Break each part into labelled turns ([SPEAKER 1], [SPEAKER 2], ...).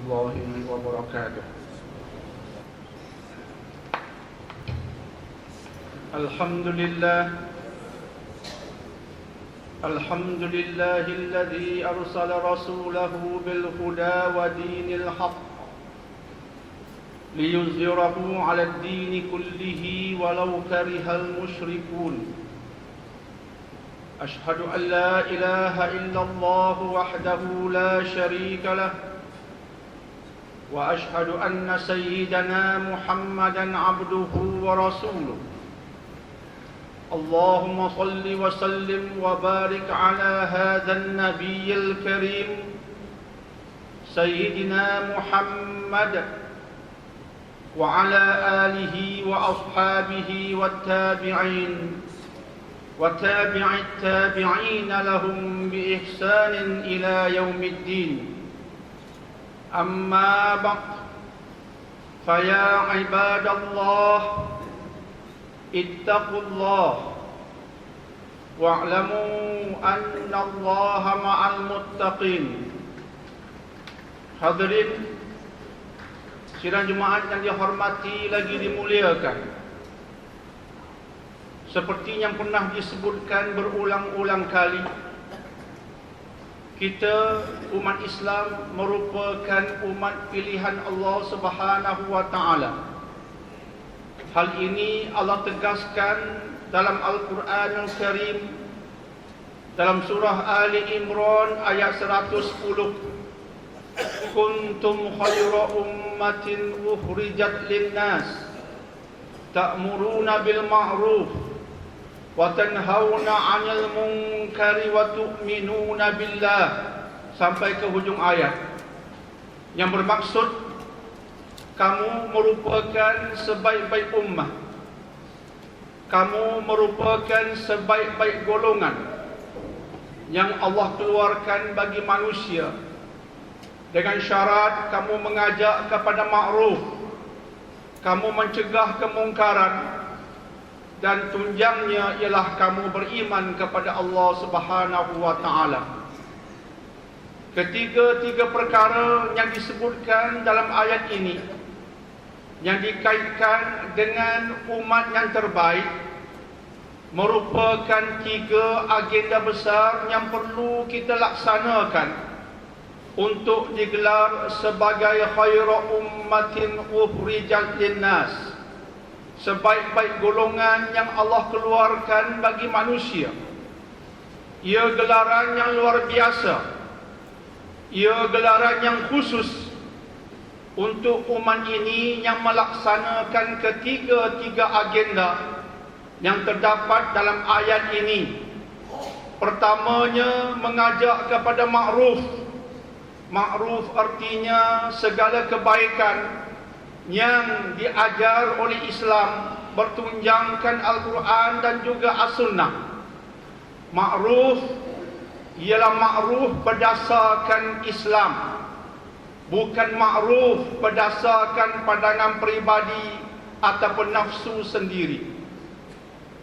[SPEAKER 1] الله وبركاته. الحمد لله الذي أرسل رسوله بالهدى ودين الحق ليظهره على الدين كله ولو كره المشركون. أشهد أن لا إله إلا الله وحده لا شريك له، وأشهد أن سيدنا محمدا عبده ورسوله. اللهم صل وسلم وبارك على هذا النبي الكريم سيدنا محمد وعلى آله وأصحابه والتابعين وتابع التابعين لهم بإحسان إلى يوم الدين. أما بعد، فيا عباد الله اتقوا الله واعلموا أن الله مع المتقين. Hadirin sidang Jumaat yang dihormati lagi dimuliakan, seperti yang pernah disebutkan berulang-ulang kali, kita umat Islam merupakan umat pilihan Allah Subhanahu wa taala. Hal ini Allah tegaskan dalam Al-Quranul Karim dalam surah Ali Imran ayat 110. Kuntum khayra ummatin ukhrijat linnas ta'muruna bil ma'ruf wa tanhauna 'anil munkari wa tu'minuna billah, sampai ke hujung ayat, yang bermaksud kamu merupakan sebaik-baik ummah, kamu merupakan sebaik-baik golongan yang Allah keluarkan bagi manusia, dengan syarat kamu mengajak kepada ma'ruf, kamu mencegah kemungkaran, dan tunjangnya ialah kamu beriman kepada Allah Subhanahu wa taala. Ketiga-tiga perkara yang disebutkan dalam ayat ini, yang dikaitkan dengan umat yang terbaik, merupakan tiga agenda besar yang perlu kita laksanakan untuk digelar sebagai khairu ummatin ukhrijat linnas, sebaik-baik golongan yang Allah keluarkan bagi manusia. Ia gelaran yang luar biasa, ia gelaran yang khusus untuk umat ini yang melaksanakan ketiga-tiga agenda yang terdapat dalam ayat ini. Pertamanya, mengajak kepada ma'ruf. Ma'ruf artinya segala kebaikan yang diajar oleh Islam, bertunjangkan Al-Quran dan juga As-Sunnah. Ma'ruf ialah ma'ruf berdasarkan Islam, bukan ma'ruf berdasarkan pandangan peribadi ataupun nafsu sendiri.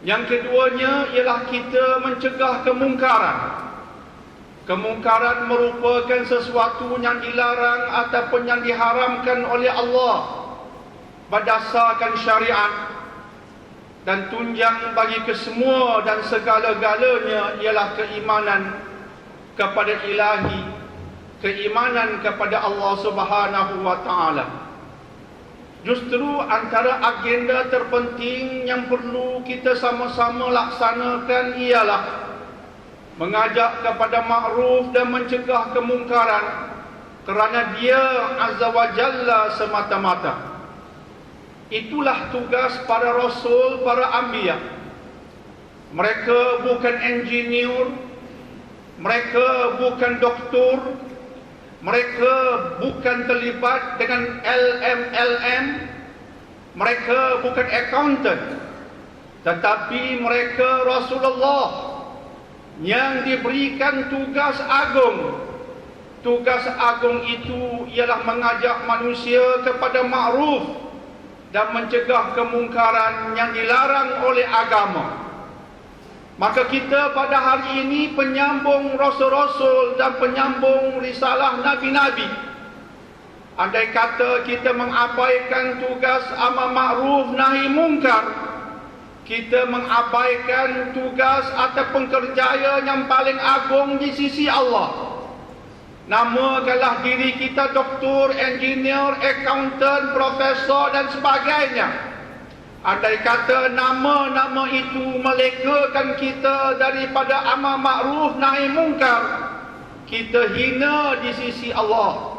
[SPEAKER 1] Yang keduanya ialah kita mencegah kemungkaran. Kemungkaran merupakan sesuatu yang dilarang ataupun yang diharamkan oleh Allah berdasarkan syariat, dan tunjang bagi kesemua dan segala-galanya ialah keimanan kepada Ilahi, keimanan kepada Allah Subhanahu wa taala. Justru antara agenda terpenting yang perlu kita sama-sama laksanakan ialah mengajak kepada ma'ruf dan mencegah kemungkaran, kerana Dia Azza wa Jalla semata-mata. Itulah tugas para rasul, para anbiya. Mereka bukan engineer, mereka bukan doktor, mereka bukan terlibat dengan LMLM, mereka bukan accountant, tetapi mereka Rasulullah yang diberikan tugas agung. Tugas agung itu ialah mengajak manusia kepada ma'ruf dan mencegah kemungkaran yang dilarang oleh agama. Maka kita pada hari ini penyambung rasul-rasul dan penyambung risalah nabi-nabi, Andai kata kita mengabaikan tugas amar ma'ruf nahi mungkar, kita mengabaikan tugas ataupun kerjaya yang paling agung di sisi Allah. Namakanlah diri kita doktor, engineer, accountant, profesor dan sebagainya. Andai kata nama-nama itu melegakan kita daripada amar ma'ruf nahi mungkar, kita hina di sisi Allah.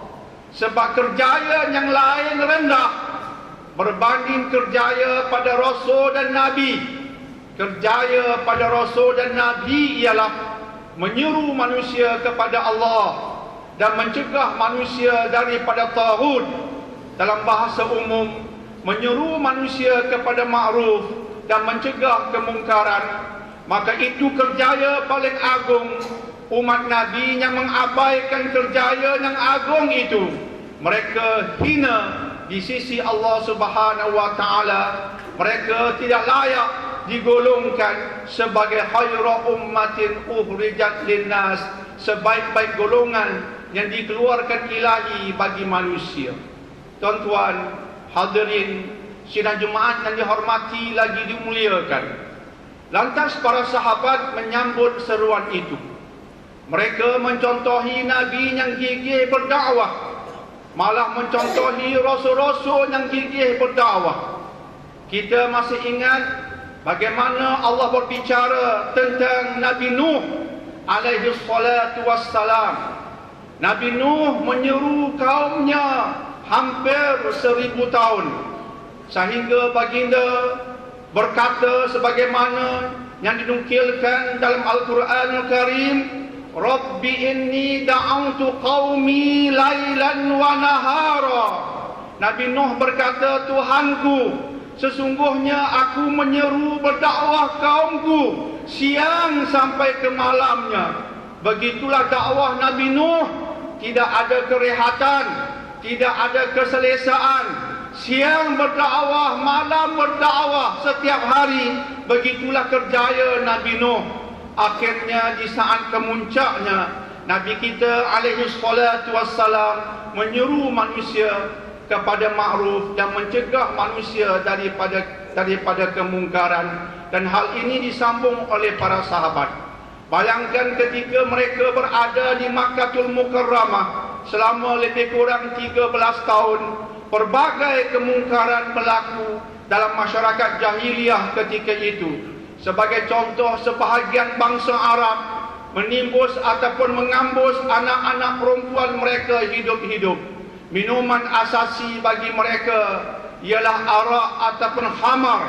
[SPEAKER 1] Sebab kerjaya yang lain rendah berbanding kerjaya pada Rasul dan Nabi. Kerjaya pada Rasul dan Nabi ialah menyeru manusia kepada Allah dan mencegah manusia daripada taghut. Dalam bahasa umum, menyeru manusia kepada ma'ruf dan mencegah kemungkaran. Maka itu kerjaya paling agung. Umat Nabi yang mengabaikan kerjaya yang agung itu, mereka hina di sisi Allah Subhanahu wa taala. Mereka tidak layak digolongkan sebagai khairu ummatin ukhrijat linnas, sebaik-baik golongan yang dikeluarkan ilahi bagi manusia. Tuan-tuan, hadirin sidang Jumaat yang dihormati lagi dimuliakan. Lantas para sahabat menyambut seruan itu. Mereka mencontohi Nabi yang gigih berdakwah, malah mencontohi rasul-rasul yang gigih berdakwah. Kita masih ingat bagaimana Allah berbicara tentang Nabi Nuh alaihi salatu wassalam. Nabi Nuh menyeru kaumnya hampir 1000 tahun, sehingga baginda berkata sebagaimana yang dinukilkan dalam Al-Quranul Karim, Rabbi inni da'autu qaumi lailan wa nahara. Nabi Nuh berkata, Tuhanku, sesungguhnya aku menyeru berdakwah kaumku siang sampai ke malamnya. Begitulah dakwah Nabi Nuh, tidak ada kerehatan, tidak ada keselesaan. Siang berdakwah, malam berdakwah setiap hari. Begitulah kerjaya Nabi Nuh. Akhirnya di saat kemuncaknya, Nabi kita alaihi salatu wassalam menyeru manusia kepada ma'ruf dan mencegah manusia daripada kemungkaran. Dan hal ini disambung oleh para sahabat. Bayangkan ketika mereka berada di Makkahul Mukarramah selama lebih kurang 13 tahun, berbagai kemungkaran berlaku dalam masyarakat jahiliyah ketika itu. Sebagai contoh, sebahagian bangsa Arab menimbus ataupun mengambus anak-anak perempuan mereka hidup-hidup. Minuman asasi bagi mereka ialah arak ataupun khamar.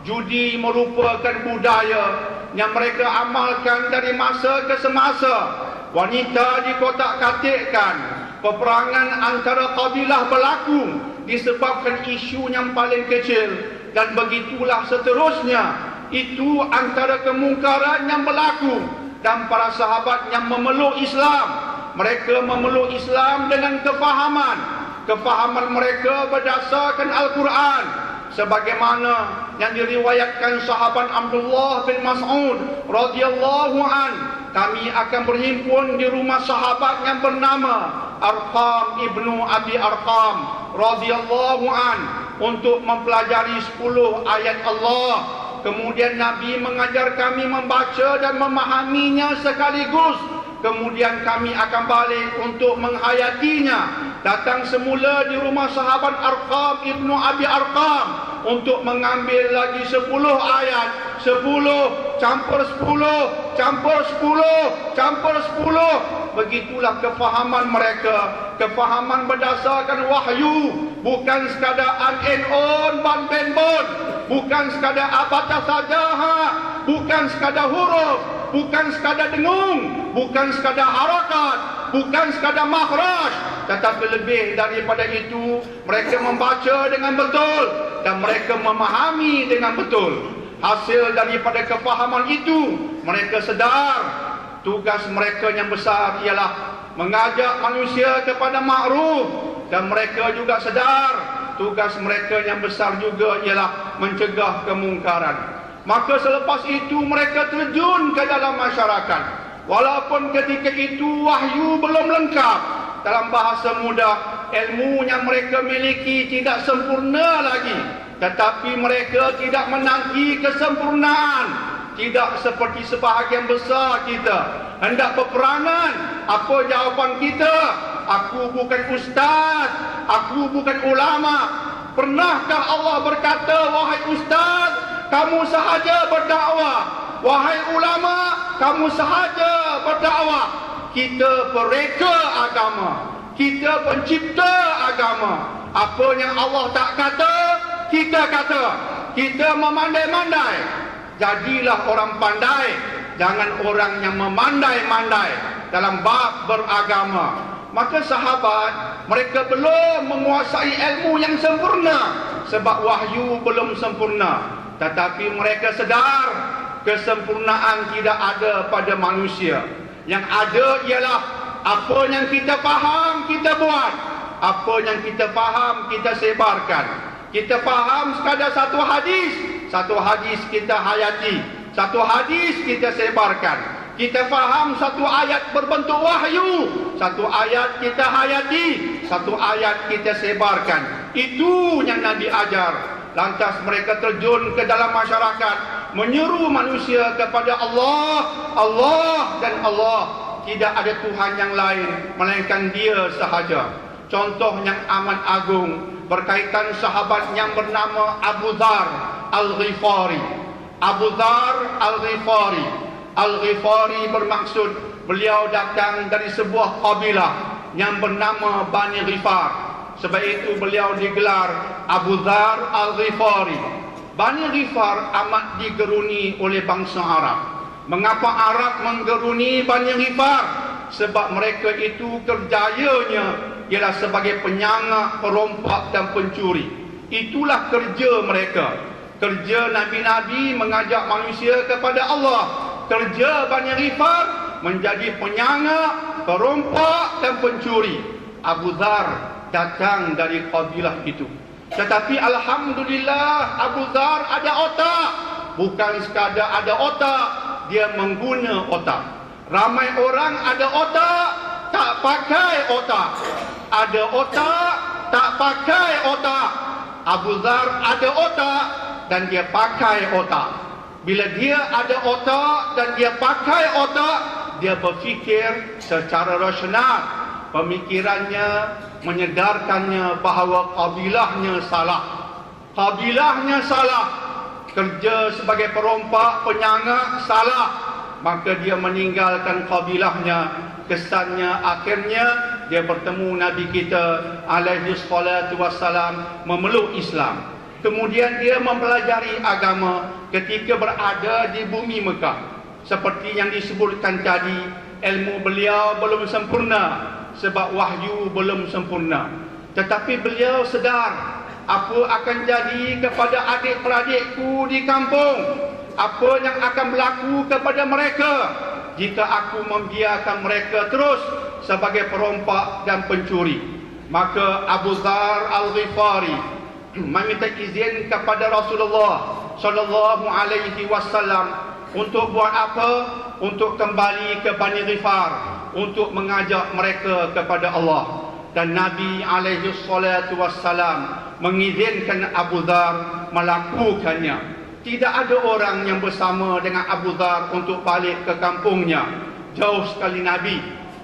[SPEAKER 1] Judi merupakan budaya yang mereka amalkan dari masa ke semasa. Wanita dikotak-katikkan. Peperangan antara kabilah berlaku disebabkan isu yang paling kecil. Dan begitulah seterusnya. Itu antara kemungkaran yang berlaku. Dan para sahabat yang memeluk Islam, mereka memeluk Islam dengan kefahaman. Kefahaman mereka berdasarkan Al-Quran, sebagaimana yang diriwayatkan sahabat Abdullah bin Mas'ud radhiyallahu an. Kami akan berhimpun di rumah sahabat yang bernama Arqam ibnu Abi Arqam radhiyallahu an untuk mempelajari 10 ayat Allah. Kemudian Nabi mengajar kami membaca dan memahaminya sekaligus. Kemudian kami akan balik untuk menghayatinya. Datang semula di rumah sahabat Arqam ibnu Abi Arqam untuk mengambil lagi 10 ayat. 10 campur 10 campur 10 campur 10. Begitulah kefahaman mereka. Kefahaman berdasarkan wahyu, bukan sekadar an-on ban ben bon, bukan sekadar abata sajaha, bukan sekadar huruf, bukan sekadar dengung, bukan sekadar harakat, bukan sekadar makhraj, tetapi lebih daripada itu, mereka membaca dengan betul dan mereka memahami dengan betul. Hasil daripada kefahaman itu, mereka sedar tugas mereka yang besar ialah mengajak manusia kepada ma'ruf, dan mereka juga sedar tugas mereka yang besar juga ialah mencegah kemungkaran. Maka selepas itu mereka terjun ke dalam masyarakat. Walaupun ketika itu wahyu belum lengkap. Dalam bahasa mudah, ilmu yang mereka miliki tidak sempurna lagi, tetapi mereka tidak menanti kesempurnaan. Tidak seperti sebahagian besar kita hendak berperanan. Apa jawapan kita? Aku bukan ustaz, aku bukan ulama. Pernahkah Allah berkata, wahai ustaz, kamu sahaja berdakwah, wahai ulama, kamu sahaja berdakwah? Kita pereka agama, kita pencipta agama. Apa yang Allah tak kata, kita kata. Kita memandai-mandai. Jadilah orang pandai, jangan orang yang memandai-mandai dalam bab beragama. Maka sahabat, mereka belum menguasai ilmu yang sempurna sebab wahyu belum sempurna. Tetapi mereka sedar kesempurnaan tidak ada pada manusia. Yang ada ialah apa yang kita faham, kita buat. Apa yang kita faham, kita sebarkan. Kita faham sekadar satu hadis kita hayati. Satu hadis kita sebarkan. Kita faham satu ayat berbentuk wahyu, satu ayat kita hayati, satu ayat kita sebarkan. Itu yang Nabi ajar. Lantas mereka terjun ke dalam masyarakat, menyeru manusia kepada Allah, Allah dan Allah. Tidak ada Tuhan yang lain melainkan Dia sahaja. Contoh yang amat agung berkaitan sahabat yang bernama Abu Dzar Al-Ghifari. Abu Dzar Al-Ghifari. Al-Ghifari bermaksud beliau datang dari sebuah kabilah yang bernama Bani Ghifar. Sebab itu beliau digelar Abu Dzar Al-Ghifari. Bani Ghifar amat digeruni oleh bangsa Arab. Mengapa Arab menggeruni Bani Ghifar? Sebab mereka itu kerjanya ialah sebagai penyangak, perompak dan pencuri. Itulah kerja mereka. Kerja Nabi-Nabi mengajak manusia kepada Allah. Kerja Bani Ghifar menjadi penyangak, perompak dan pencuri. Abu Dzar datang dari kabilah itu. Tetapi alhamdulillah Abu Dzar ada otak. Bukan sekadar ada otak, dia mengguna otak. Ramai orang ada otak, tak pakai otak. Ada otak, tak pakai otak. Abu Dzar ada otak dan dia pakai otak. Bila dia ada otak dan dia pakai otak, dia berfikir secara rasional. Pemikirannya menyedarkannya bahawa kabilahnya salah. Kabilahnya salah. Kerja sebagai perompak, penyangak salah. Maka dia meninggalkan kabilahnya. Kesannya akhirnya dia bertemu Nabi kita alaihi salatu wassalam, memeluk Islam. Kemudian dia mempelajari agama ketika berada di bumi Mekah. Seperti yang disebutkan tadi, ilmu beliau belum sempurna sebab wahyu belum sempurna. Tetapi beliau sedar apa akan jadi kepada adik-beradikku di kampung. Apa yang akan berlaku kepada mereka jika aku membiarkan mereka terus sebagai perompak dan pencuri. Maka Abu Dzar Al-Ghifari meminta izin kepada Rasulullah sallallahu alaihi wasallam untuk buat apa? Untuk kembali ke Bani Ghifar, untuk mengajak mereka kepada Allah. Dan Nabi alaihi salatu wassalam mengizinkan Abu Dzar melakukannya. Tidak ada orang yang bersama dengan Abu Dzar untuk balik ke kampungnya. Jauh sekali Nabi.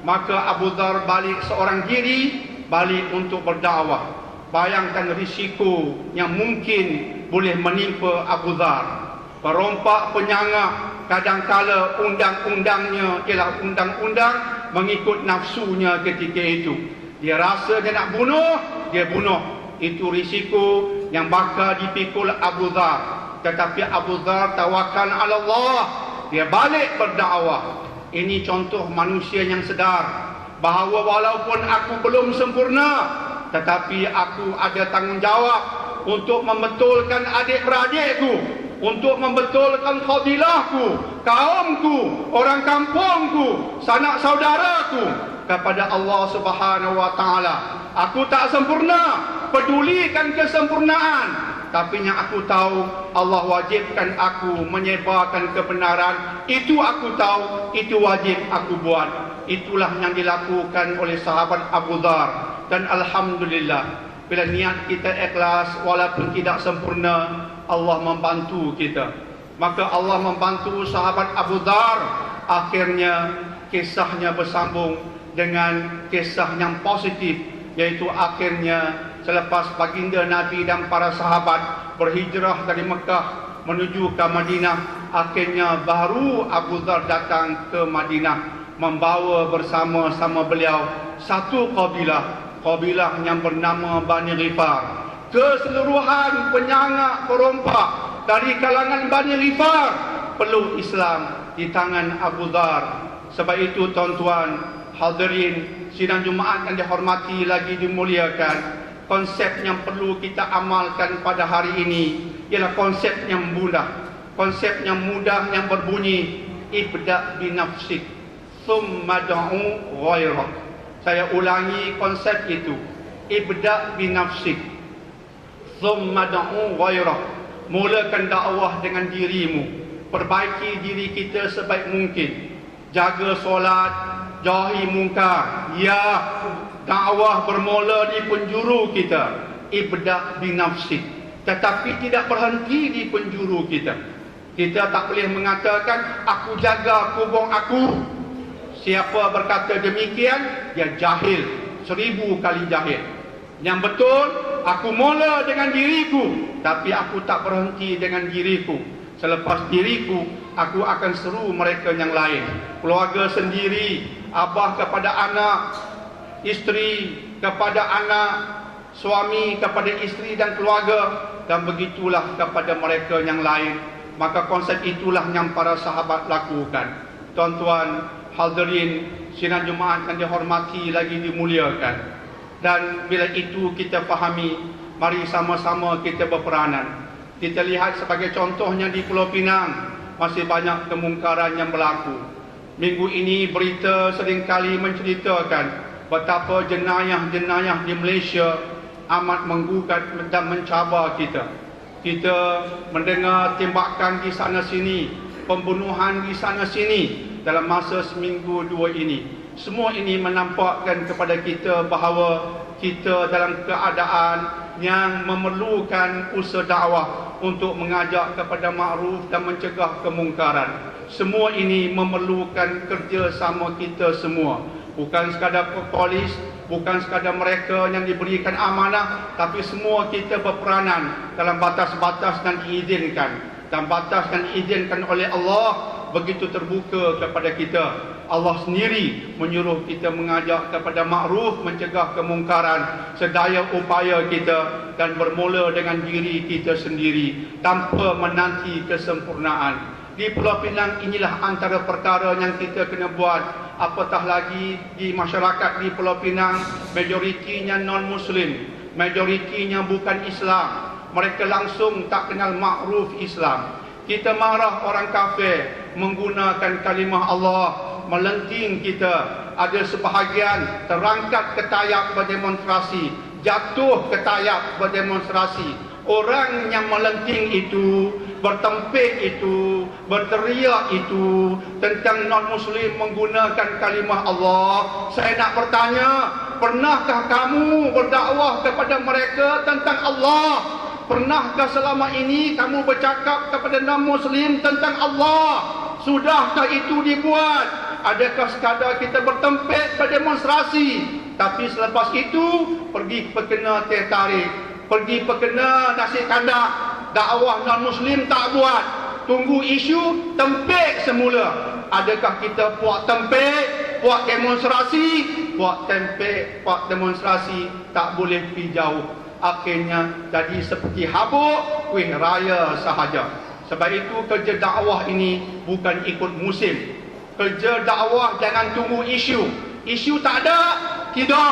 [SPEAKER 1] Maka Abu Dzar balik seorang diri, balik untuk berdakwah. Bayangkan risiko yang mungkin boleh menimpa Abu Dzar. Perompak, penyangak, kadangkala undang-undangnya ialah undang-undang mengikut nafsunya ketika itu. Dia rasa dia nak bunuh, dia bunuh. Itu risiko yang bakal dipikul Abu Dzar. Tetapi Abu Dzar tawakal ala Allah. Dia balik berdakwah. Ini contoh manusia yang sedar bahawa walaupun aku belum sempurna, tetapi aku ada tanggungjawab untuk membetulkan adik-beradikku, untuk membetulkan kabilahku, kaumku, orang kampungku, sanak saudaraku kepada Allah Subhanahu wa taala. Aku tak sempurna, pedulikan kesempurnaan. Tapi yang aku tahu, Allah wajibkan aku menyebarkan kebenaran. Itu aku tahu, itu wajib aku buat. Itulah yang dilakukan oleh sahabat Abu Dhar. Dan Alhamdulillah, bila niat kita ikhlas, walaupun tidak sempurna, Allah membantu kita. Maka Allah membantu sahabat Abu Dhar. Akhirnya kisahnya bersambung dengan kisah yang positif, yaitu akhirnya selepas baginda Nabi dan para sahabat berhijrah dari Mekah menuju ke Madinah, akhirnya baru Abu Dhar datang ke Madinah membawa bersama-sama beliau satu kabilah yang bernama Bani Ghifar. Keseluruhan penyangak perompak dari kalangan Bani Ghifar peluk Islam di tangan Abu Dhar. Sebab itu tuan-tuan hadirin sidang Jumaat yang dihormati lagi dimuliakan, konsep yang perlu kita amalkan pada hari ini ialah konsep yang mudah. Konsep yang mudah yang berbunyi ibda' binafsik thumma da'u ghairak. Saya ulangi konsep itu. Ibda' binafsik thumma da'u ghairak. Mulakan dakwah dengan dirimu. Perbaiki diri kita sebaik mungkin. Jaga solat, jauhi mungkar. Ya, dakwah bermula di penjuru kita. Ibda' binafsik. Tetapi tidak berhenti di penjuru kita. Kita tak boleh mengatakan aku jaga kubur aku. Siapa berkata demikian, dia jahil, 1000 kali jahil. Yang betul, aku mula dengan diriku, tapi aku tak berhenti dengan diriku. Selepas diriku, aku akan seru mereka yang lain. Keluarga sendiri, abah kepada anak, isteri kepada anak, suami kepada isteri dan keluarga, dan begitulah kepada mereka yang lain. Maka konsep itulah yang para sahabat lakukan. Tuan-tuan hadirin sidang Jumaat yang dihormati lagi dimuliakan. Dan bila itu kita fahami, mari sama-sama kita berperanan. Kita lihat sebagai contohnya di Pulau Pinang, masih banyak kemungkaran yang berlaku. Minggu ini berita seringkali menceritakan betapa jenayah-jenayah di Malaysia amat menggugat dan mencabar kita. Kita mendengar tembakan di sana sini, pembunuhan di sana sini dalam masa seminggu dua ini. Semua ini menampakkan kepada kita bahawa kita dalam keadaan yang memerlukan usaha dakwah untuk mengajak kepada makruf dan mencegah kemungkaran. Semua ini memerlukan kerjasama kita semua. Bukan sekadar polis, bukan sekadar mereka yang diberikan amanah, tapi semua kita berperanan dalam batas-batas yang diizinkan. Dan batas yang diizinkan oleh Allah begitu terbuka kepada kita. Allah sendiri menyuruh kita mengajak kepada makruf, mencegah kemungkaran sedaya upaya kita, dan bermula dengan diri kita sendiri tanpa menanti kesempurnaan. Di Pulau Pinang inilah antara perkara yang kita kena buat. Apatah lagi di masyarakat di Pulau Pinang, majoritinya non-Muslim, majoritinya bukan Islam. Mereka langsung tak kenal makruf Islam. Kita marah orang kafir menggunakan kalimah Allah, melenting kita. Ada sebahagian terangkat ke tayap berdemonstrasi, jatuh ke tayap berdemonstrasi. Orang yang melenting itu, bertempik itu, berteriak itu tentang non-Muslim menggunakan kalimah Allah. Saya nak bertanya, pernahkah kamu berdakwah kepada mereka tentang Allah? Pernahkah selama ini kamu bercakap kepada non-Muslim tentang Allah? Sudahkah itu dibuat? Adakah sekadar kita bertempik berdemonstrasi, tapi selepas itu pergi perkena teh tarik, pergi perkena nasi kandak, dakwah non-Muslim tak buat, tunggu isu tempik semula. Adakah kita buat tempik, buat demonstrasi, buat tempik, buat demonstrasi, tak boleh pergi jauh. Akhirnya jadi seperti habuk kuih raya sahaja. Sebab itu kerja dakwah ini bukan ikut musim. Kerja dakwah jangan tunggu isu. Isu tak ada, tidak.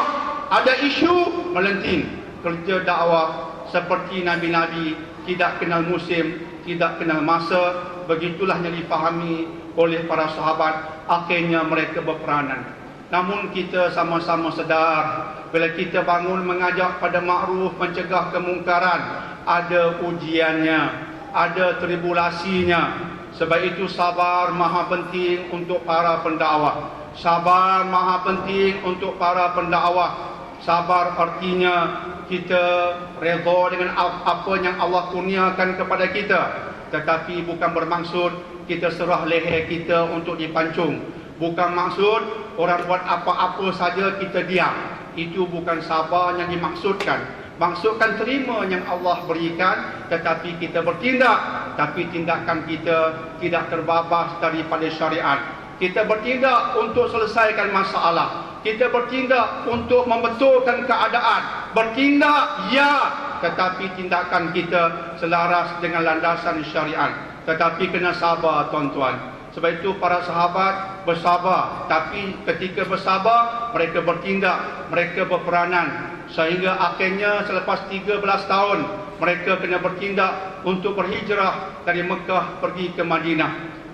[SPEAKER 1] Ada isu, melenting. Kerja dakwah seperti Nabi-Nabi, tidak kenal musim, tidak kenal masa. Begitulah yang dipahami oleh para sahabat. Akhirnya mereka berperanan. Namun kita sama-sama sedar Bila kita bangun mengajak pada makruf, mencegah kemungkaran, ada ujiannya, ada tribulasinya. Sebab itu sabar maha penting untuk para pendakwah. Sabar maha penting untuk para pendakwah. Sabar artinya kita redha dengan apa yang Allah kurniakan kepada kita, tetapi bukan bermaksud kita serah leher kita untuk dipancung. Bukan maksud orang buat apa-apa saja kita diam. Itu bukan sabar yang dimaksudkan. Maksudkan terima yang Allah berikan, tetapi kita bertindak, tapi tindakan kita tidak terbabas daripada syariat. Kita bertindak untuk selesaikan masalah. Kita bertindak untuk membetulkan keadaan. Bertindak, ya, tetapi tindakan kita selaras dengan landasan syariat. Tetapi kena sabar, tuan-tuan. Sebab itu para sahabat bersabar. Tapi ketika bersabar, mereka bertindak, mereka berperanan. Sehingga akhirnya selepas 13 tahun, mereka kena bertindak untuk berhijrah dari Mekah pergi ke Madinah.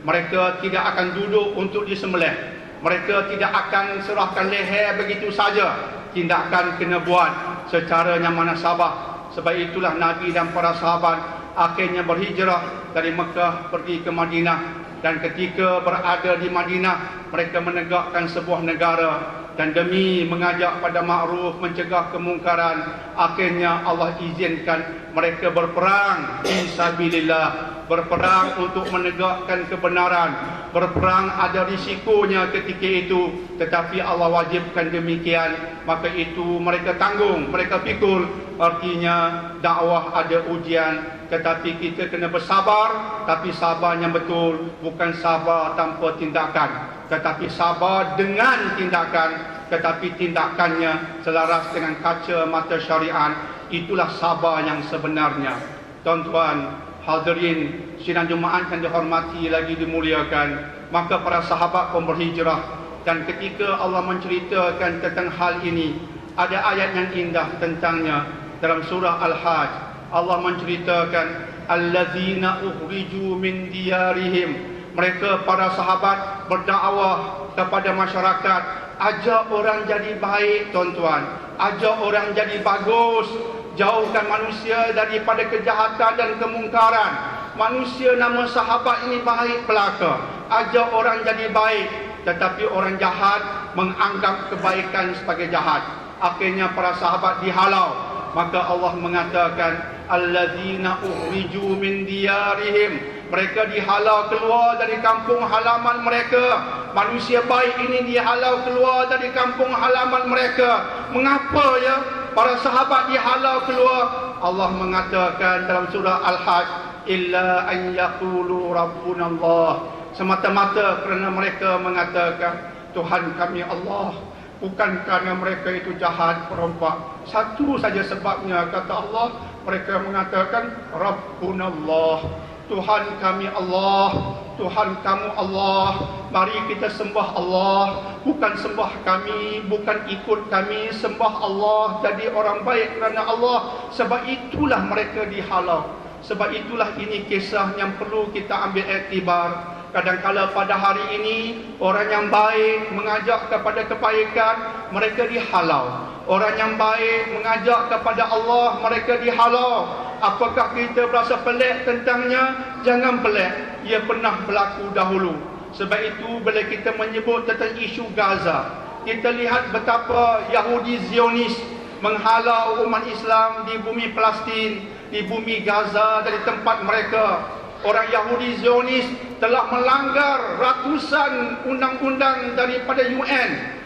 [SPEAKER 1] Mereka tidak akan duduk untuk disembelih. Mereka tidak akan serahkan leher begitu saja. Tindakan kena buat secara yang mana sabar. Sebab itulah Nabi dan para sahabat akhirnya berhijrah dari Mekah pergi ke Madinah. Dan ketika berada di Madinah, mereka menegakkan sebuah negara. Dan demi mengajak pada makruf, mencegah kemungkaran, akhirnya Allah izinkan mereka berperang fisabilillah. Berperang untuk menegakkan kebenaran. Berperang ada risikonya ketika itu, tetapi Allah wajibkan demikian. Maka itu mereka tanggung, mereka pikul. Artinya dakwah ada ujian, tetapi kita kena bersabar. Tapi sabar yang betul, bukan sabar tanpa tindakan, tetapi sabar dengan tindakan, tetapi tindakannya selaras dengan kaca mata syariat. Itulah sabar yang sebenarnya. Tuan-tuan hadirin sidang Jumaat yang dihormati lagi dimuliakan, maka para sahabat pun berhijrah. Dan ketika Allah menceritakan tentang hal ini, ada ayat yang indah tentangnya dalam surah Al-Hajj. Allah menceritakan allazina ukhriju min diyarihim. Mereka para sahabat berdakwah kepada masyarakat, ajak orang jadi baik, tuan-tuan, ajak orang jadi bagus, jauhkan manusia daripada kejahatan dan kemungkaran. Manusia nama sahabat ini baik belaka, ajak orang jadi baik, tetapi orang jahat menganggap kebaikan sebagai jahat. Akhirnya para sahabat dihalau. Maka Allah mengatakan allazina ukhriju min diyarihim. Mereka dihalau keluar dari kampung halaman mereka. Manusia baik ini dihalau keluar dari kampung halaman mereka. Mengapa ya para sahabat dihalau keluar? Allah mengatakan dalam surah Al-Hajj, illa an yaqulu rabbuna Allah. Semata-mata kerana mereka mengatakan Tuhan kami Allah. Bukan kerana mereka itu jahat, perompak. Satu saja sebabnya, kata Allah, mereka mengatakan Rabbunallah, Tuhan kami Allah, Tuhan kamu Allah. Mari kita sembah Allah, bukan sembah kami, bukan ikut kami, sembah Allah. Jadi orang baik kerana Allah. Sebab itulah mereka dihalau. Sebab itulah ini kisah yang perlu kita ambil iktibar. Kadang-kadang pada hari ini orang yang baik mengajak kepada kebaikan, mereka dihalau. Orang yang baik mengajak kepada Allah, mereka dihalau. Apakah kita berasa pelik tentangnya? Jangan pelik, ia pernah berlaku dahulu. Sebab itu bila kita menyebut tentang isu Gaza, kita lihat betapa Yahudi Zionis menghalau umat Islam di bumi Palestin, di bumi Gaza, dari tempat mereka. Orang Yahudi Zionis telah melanggar ratusan undang-undang daripada UN.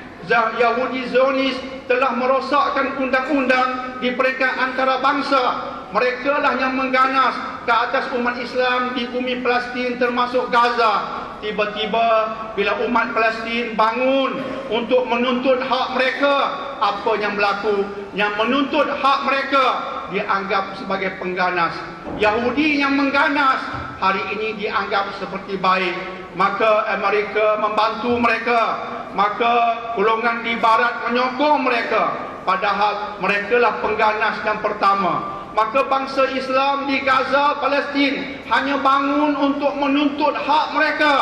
[SPEAKER 1] Yahudi Zionis telah merosakkan undang-undang di peringkat antarabangsa. Mereka lah yang mengganas ke atas umat Islam di bumi Palestin termasuk Gaza. Tiba-tiba bila umat Palestin bangun untuk menuntut hak mereka, apa yang berlaku? Yang menuntut hak mereka dianggap sebagai pengganas. Yahudi yang mengganas hari ini dianggap seperti baik. Maka Amerika membantu mereka, maka golongan di barat menyokong mereka, padahal mereka lah pengganas yang pertama. Maka bangsa Islam di Gaza, Palestin hanya bangun untuk menuntut hak mereka.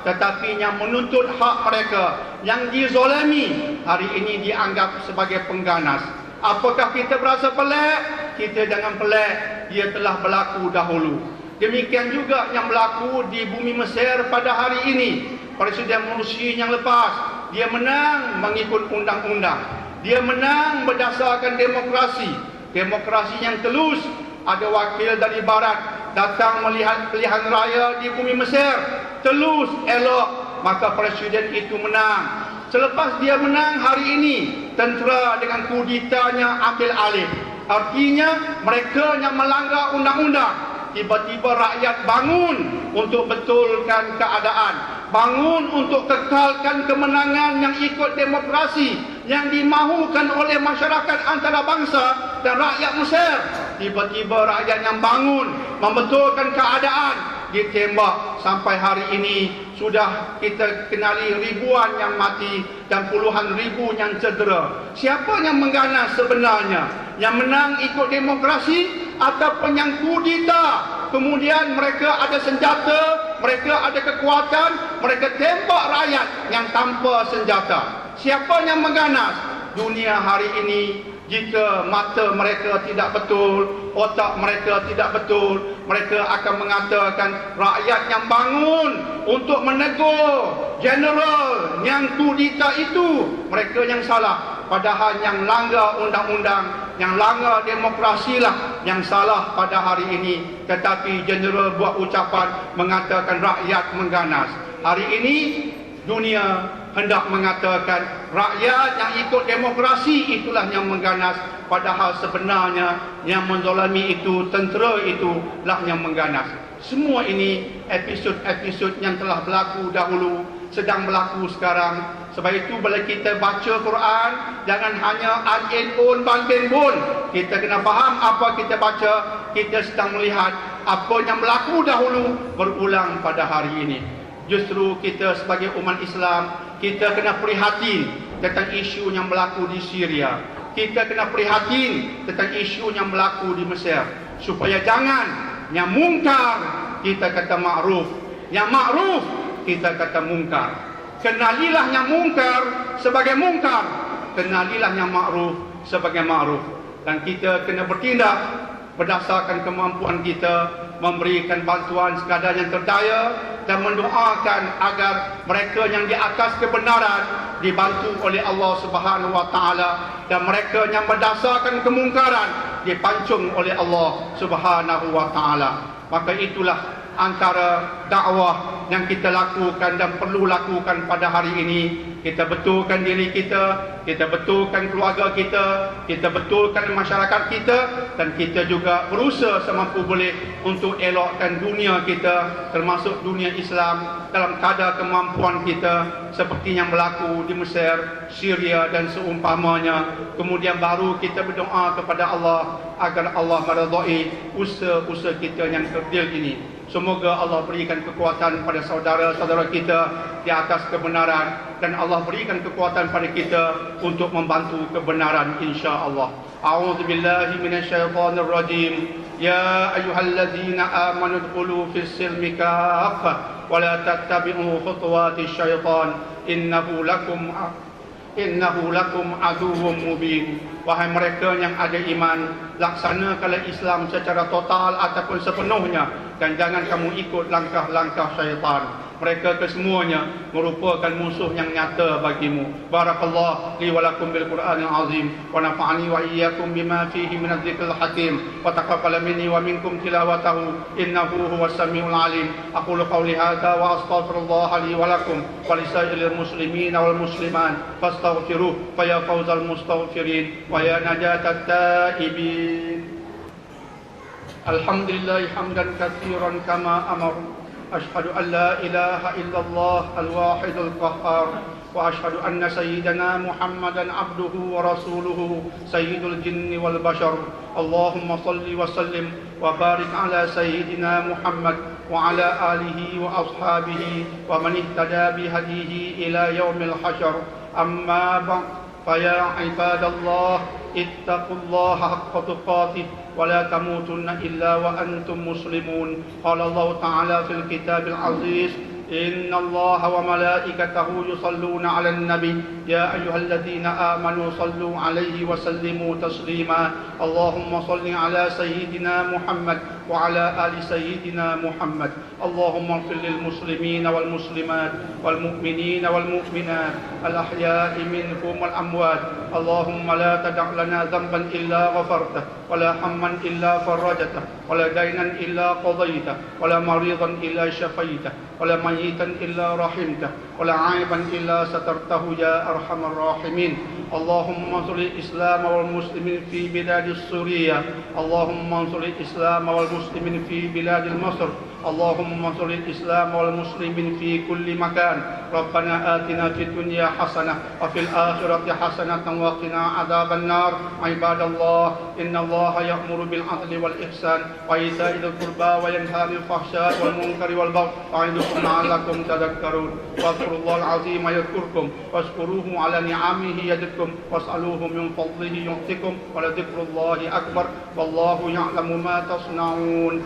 [SPEAKER 1] tetapi yang menuntut hak mereka, yang dizolimi, hari ini dianggap sebagai pengganas. Apakah kita berasa pelik? Kita jangan pelik, dia telah berlaku dahulu. Demikian juga yang berlaku di bumi Mesir pada hari ini. Presiden Morsi yang lepas, dia menang mengikut undang-undang. Dia menang berdasarkan demokrasi. Demokrasi yang telus. Ada wakil dari barat datang melihat pilihan raya di bumi Mesir. Telus, elok, maka presiden itu menang. Selepas dia menang hari ini, tentera dengan kuditanya ambil alih. Artinya mereka yang melanggar undang-undang. Tiba-tiba rakyat bangun untuk betulkan keadaan. Bangun untuk kekalkan kemenangan yang ikut demokrasi yang dimahukan oleh masyarakat antarabangsa dan rakyat Mesir. Tiba-tiba rakyat yang bangun membetulkan keadaan, ditembak. Sampai hari ini sudah kita kenali ribuan yang mati dan puluhan ribu yang cedera. Siapa yang mengganas sebenarnya? Yang menang ikut demokrasi ataupun yang kudita? Kemudian mereka ada senjata, mereka ada kekuatan, mereka tembak rakyat yang tanpa senjata. Siapa yang mengganas? Dunia hari ini, jika mata mereka tidak betul, otak mereka tidak betul, mereka akan mengatakan rakyat yang bangun untuk menegur general yang kudita itu, mereka yang salah. Padahal yang langgar undang-undang, yang langgar demokrasi lah yang salah pada hari ini. Tetapi general buat ucapan mengatakan rakyat mengganas. Hari ini dunia hendak mengatakan rakyat yang ikut demokrasi itulah yang mengganas. Padahal sebenarnya yang menzalimi itu, tentera itulah yang mengganas. Semua ini episod-episod yang telah berlaku dahulu, sedang berlaku sekarang. Sebab itu bila kita baca Quran, jangan hanya an-in un ban-bin bun. Kita kena faham apa kita baca. Kita sedang melihat apa yang berlaku dahulu berulang pada hari ini. Justru kita sebagai umat Islam, kita kena prihatin tentang isu yang berlaku di Syria. Kita kena prihatin tentang isu yang berlaku di Mesir. Supaya jangan yang mungkar kita kata ma'ruf, yang ma'ruf kita kata mungkar. Kenalilah yang mungkar sebagai mungkar, kenalilah yang ma'ruf sebagai ma'ruf. Dan kita kena bertindak berdasarkan kemampuan kita, memberikan bantuan sekadar yang terdaya dan mendoakan agar mereka yang di atas kebenaran dibantu oleh Allah Subhanahu wa taala, dan mereka yang berdasarkan kemungkaran dipancung oleh Allah Subhanahu wa taala. Maka itulah antara dakwah yang kita lakukan dan perlu lakukan pada hari ini. Kita betulkan diri kita, kita betulkan keluarga kita betulkan masyarakat kita, dan kita juga berusaha semampu boleh untuk elokkan dunia kita, termasuk dunia Islam, dalam kadar kemampuan kita, seperti yang berlaku di Mesir, Syria dan seumpamanya. Kemudian baru kita berdoa kepada Allah agar Allah meridai usaha-usaha kita yang kerdil ini. Semoga Allah berikan kekuatan pada saudara-saudara kita di atas kebenaran, dan Allah berikan kekuatan pada kita untuk membantu kebenaran, insya-Allah. A'udzu billahi minasyaitonir rajim. Ya ayyuhalladzina amanu dkhulu fis silmi kaffah wa la tattabi'u khutuwatis syaitan innahu lakum aduwwum mubin. Wahai mereka yang ada iman, laksanakanlah Islam secara total ataupun sepenuhnya, dan jangan kamu ikut langkah-langkah syaitan. Mereka kesemuanya merupakan musuh yang nyata bagimu. Barakallahu li wa lakum bil Qur'anil azim wa nafa'ani wa iyyakum bima fihi minadh dzikril hakim wa taqabbal minni wa minkum tilawatahu innahu huwas samiul alim. Aqulu qawli hadza wa astaghfirullah li wa lakum wa lisairil muslimin wal muslimat fastaghfiruh fa ya fawzal mustaghfirin wa ya najatat taibin. Alhamdulillah hamdan katsiran kama amar. أشهد أن لا إله إلا الله الواحد القهار وأشهد أن سيدنا محمدا عبده ورسوله سيد الجن والبشر. اللهم صل وسلم وبارك على سيدنا محمد وعلى آله وأصحابه ومن اهتدى بهديه إلى يوم الحشر. أما بعد فيا عباد الله اتقوا الله حق تقاته ولا تموتن إلا وأنتم مسلمون. قال الله تعالى في الكتاب العزيز إن الله وملائكته يصلون على النبي يا أيها الذين آمنوا صلوا عليه وسلموا تسليما اللهم صل على سيدنا محمد وعلى آل سيدنا محمد اللهم اغفر للمسلمين والمسلمات والمؤمنين والمؤمنات الأحياء منهم والأموات اللهم لا تدع لنا ذنبا إلا غفرته ولا هما إلا فرجته ولا دينا إلا قضيته ولا مريضا إلا شفيته ولا ميتا إلا رحمته ولا عيبا إلا سترته يا أرحم الراحمين اللهم انصر الإسلام والمسلمين في بلاد سوريا اللهم انصر الإسلام والمسلمين في بلاد مصر اللهم انصر الإسلام والمسلمين في كل مكان ربنا آتنا في الدنيا حسنة وفي الآخرة حسنة وقنا عذاب النار عباد الله إن الله يأمر بالعدل والإحسان وإيتاء ذي القربى وينهى عن الفحشاء والمنكر والبغي يعظكم لعلكم تذكرون واذكروا الله العظيم يذكركم واشكروه على نعمه يزدكم واسألوه من فضله يعطكم ولذكر الله أكبر والله يعلم ما تصنعون.